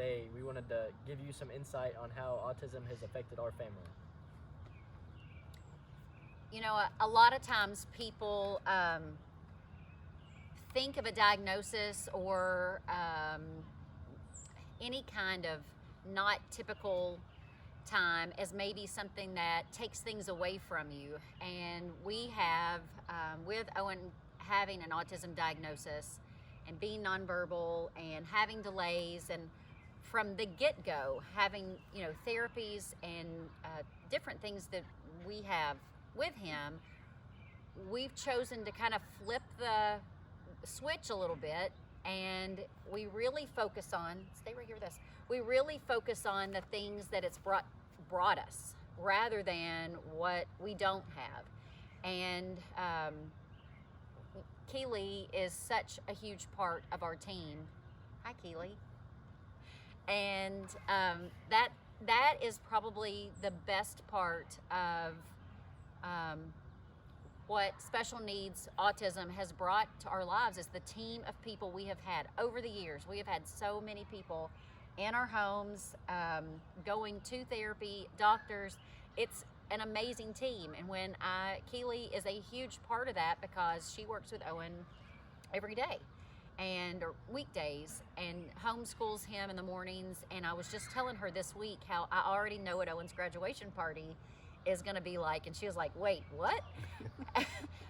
today, we wanted to give you some insight on how autism has affected our family. You know, a lot of times people think of a diagnosis or any kind of not typical time as maybe something that takes things away from you. And we have, with Owen having an autism diagnosis and being nonverbal and having delays, and from the get-go having, you know, therapies and different things that we have with him, we've chosen to kind of flip the switch a little bit, and we really focus on, stay right here with us, we really focus on the things that it's brought us rather than what we don't have. And Keely is such a huge part of our team. Hi, Keely. And that is probably the best part of what special needs autism has brought to our lives, is the team of people we have had over the years. We have had so many people in our homes, going to therapy, doctors. It's an amazing team. And when Keely is a huge part of that, because she works with Owen every day and weekdays and homeschools him in the mornings. And I was just telling her this week how I already know what Owen's graduation party is going to be like, and she was like, wait, what?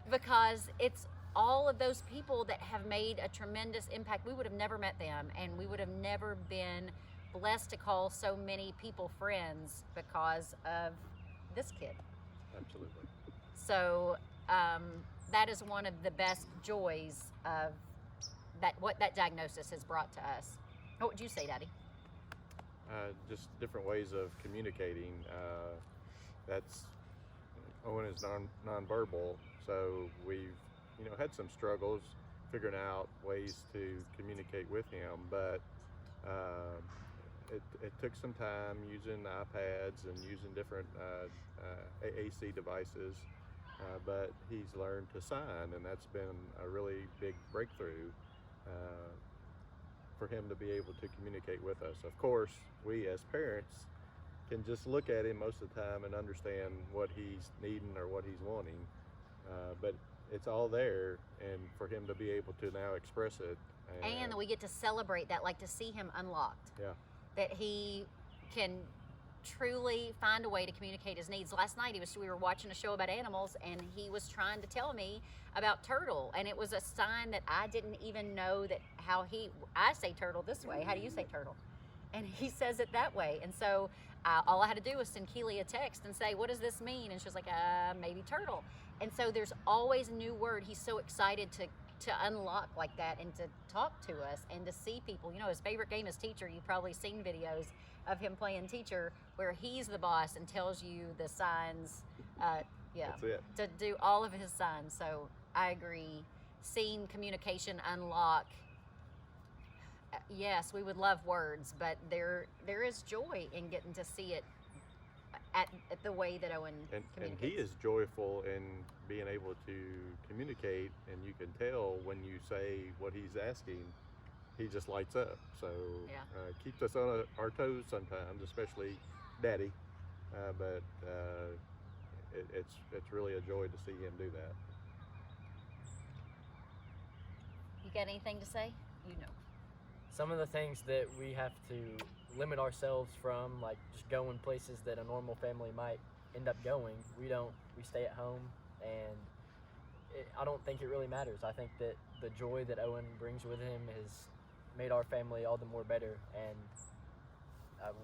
Because it's all of those people that have made a tremendous impact. We would have never met them, and we would have never been blessed to call so many people friends because of this kid. Absolutely. So that is one of the best joys of that, what that diagnosis has brought to us. What would you say, Daddy? Just different ways of communicating. That's Owen is nonverbal, so we've had some struggles figuring out ways to communicate with him, but it took some time using iPads and using different AAC devices, but he's learned to sign, and that's been a really big breakthrough for him to be able to communicate with us. Of course, we as parents can just look at him most of the time and understand what he's needing or what he's wanting, but it's all there, and for him to be able to now express it. And we get to celebrate that, like to see him unlocked. Yeah. That he can truly find a way to communicate his needs. Last night we were watching a show about animals, and he was trying to tell me about turtle, and it was a sign that I didn't even know that I say turtle this way. How do you say turtle? And he says it that way. And so all I had to do was send Keely a text and say, what does this mean? And she was like, maybe turtle. And so there's always a new word. He's so excited to unlock like that and to talk to us and to see people. You know, his favorite game is teacher. You've probably seen videos of him playing teacher where he's the boss and tells you the signs, That's it. to do all of his signs. So I agree. Seeing communication unlock, yes, we would love words, but there is joy in getting to see it at the way that Owen communicates. And he is joyful in being able to communicate, and you can tell when you say what he's asking, he just lights up. So keeps us on our toes sometimes, especially Daddy, but it's really a joy to see him do that. You got anything to say? You know. Some of the things that we have to limit ourselves from, like just going places that a normal family might end up going, we stay at home, and I don't think it really matters. I think that the joy that Owen brings with him has made our family all the more better, and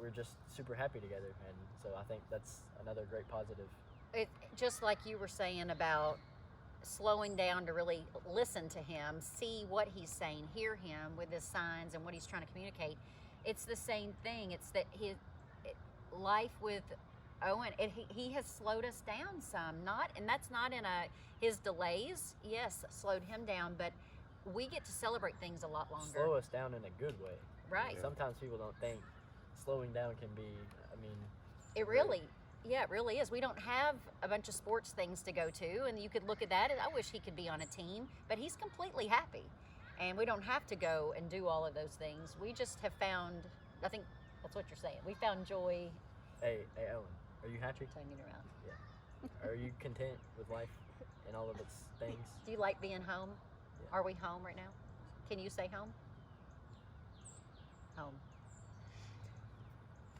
we're just super happy together, and so I think that's another great positive. It, just like you were saying about slowing down to really listen to him, see what he's saying, hear him with his signs and what he's trying to communicate. It's the same thing. It's that life with Owen, he has slowed us down some. And that's not in his delays, yes, slowed him down, but we get to celebrate things a lot longer. Slow us down in a good way. Right. Yeah. Sometimes people don't think slowing down can be, it really is. We don't have a bunch of sports things to go to, and you could look at that and I wish he could be on a team, but he's completely happy. And we don't have to go and do all of those things. We just have found I think that's what you're saying. We found joy Hey, Ellen, are you happy? turning it around. Are you content with life and all of its things? Do you like being home? Yeah. Are we home right now? Can you say home? Home.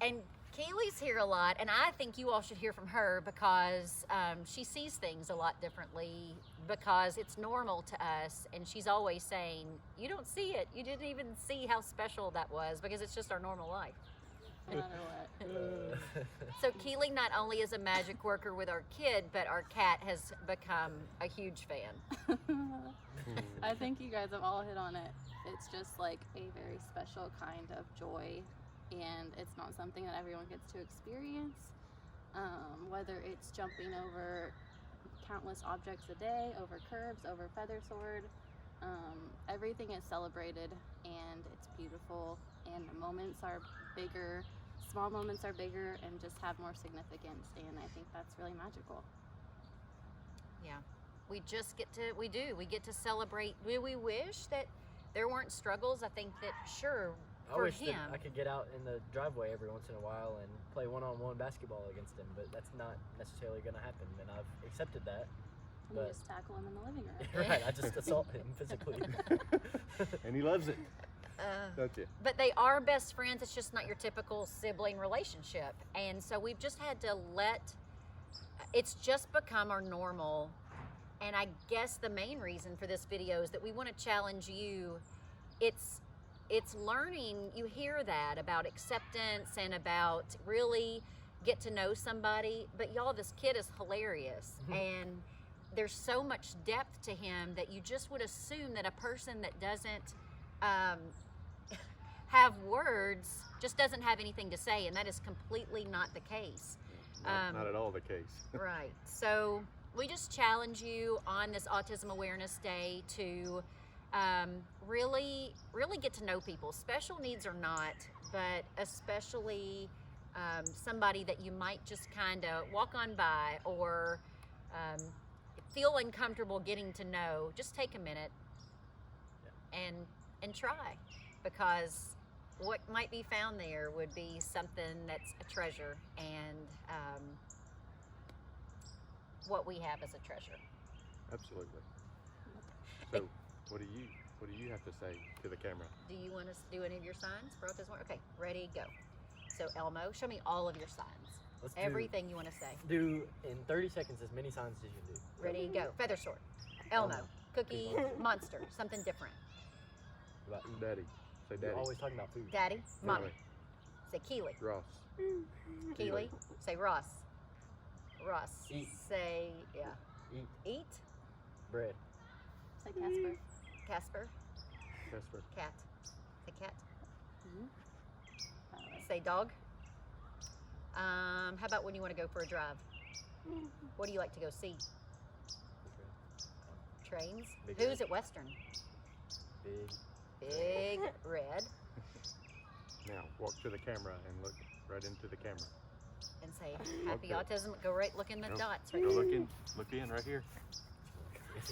And Keely's here a lot, and I think you all should hear from her because she sees things a lot differently because it's normal to us, and she's always saying, you don't see it. You didn't even see how special that was because it's just our normal life. No matter what. So Keely not only is a magic worker with our kid, but our cat has become a huge fan. I think you guys have all hit on it. It's just like a very special kind of joy, and it's not something that everyone gets to experience. Whether it's jumping over countless objects a day, over curbs, over feather sword, everything is celebrated, and it's beautiful, and the moments are bigger. Small moments are bigger and just have more significance, and I think that's really magical. Yeah, we get to celebrate. We wish that there weren't struggles. I think that sure I for wish him. that I could get out in the driveway every once in a while and play one-on-one basketball against him, but that's not necessarily going to happen, and I've accepted that. And you But- just tackle him in the living room. Right, I just assault him physically. And he loves it, don't you? But they are best friends. It's just not your typical sibling relationship. And so we've just had to it's just become our normal. And I guess the main reason for this video is that we want to challenge you. It's learning. You hear that about acceptance and about really get to know somebody. But y'all, this kid is hilarious. And there's so much depth to him that you just would assume that a person that doesn't have words just doesn't have anything to say, and that is completely not the case. Not at all the case. Right. So we just challenge you on this Autism Awareness Day to really get to know people, special needs or not, but especially somebody that you might just kind of walk on by or feel uncomfortable getting to know. Just take a minute and try, because what might be found there would be something that's a treasure, and what we have is a treasure. Absolutely. So, what do you have to say to the camera? Do you want to do any of your signs for Autism? Okay, ready, go. So Elmo, show me all of your signs. Let's Everything you want to say. do in 30 seconds as many signs as you can do. Ready, go. Feather sword. Elmo. Cookie monster. Something different. What about eat? Daddy. Say You're daddy. always talking about food. Daddy. Mommy. Mommy. Say Keely. Ross. Keely. Say Ross. Ross. Eat. Say, yeah. Eat Eat. bread. Say Casper. Casper. Casper. Cat. Say cat. That way. Say dog. How about when you want to go for a drive? What do you like to go see? Trains. Big Who's red. at Western? Big. Big red. Now, walk to the camera and look right into the camera. And say happy Okay. autism. Go right, look in the Go- dots right Go there. look in right here.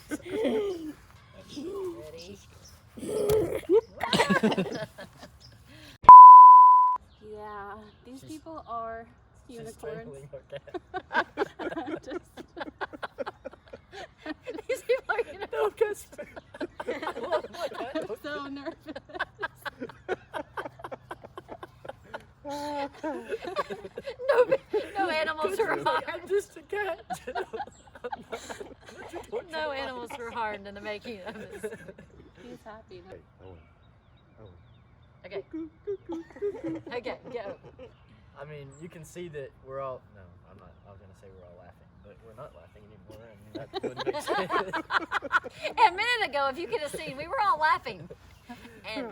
Ready? Yeah, these She's- people are She's unicorns. strangling her cat. These people are gonna No, Casper. I love my cat. I'm so nervous. no animals were harmed. I'm just a cat. No animals were harmed in the making of this. He's happy. Hey, Owen. Okay. Okay, go. I mean, you can see that we're all. No, I'm not. I was gonna say we're all laughing, but we're not laughing anymore. I mean, that wouldn't make sense. A minute ago, if you could have seen, we were all laughing. And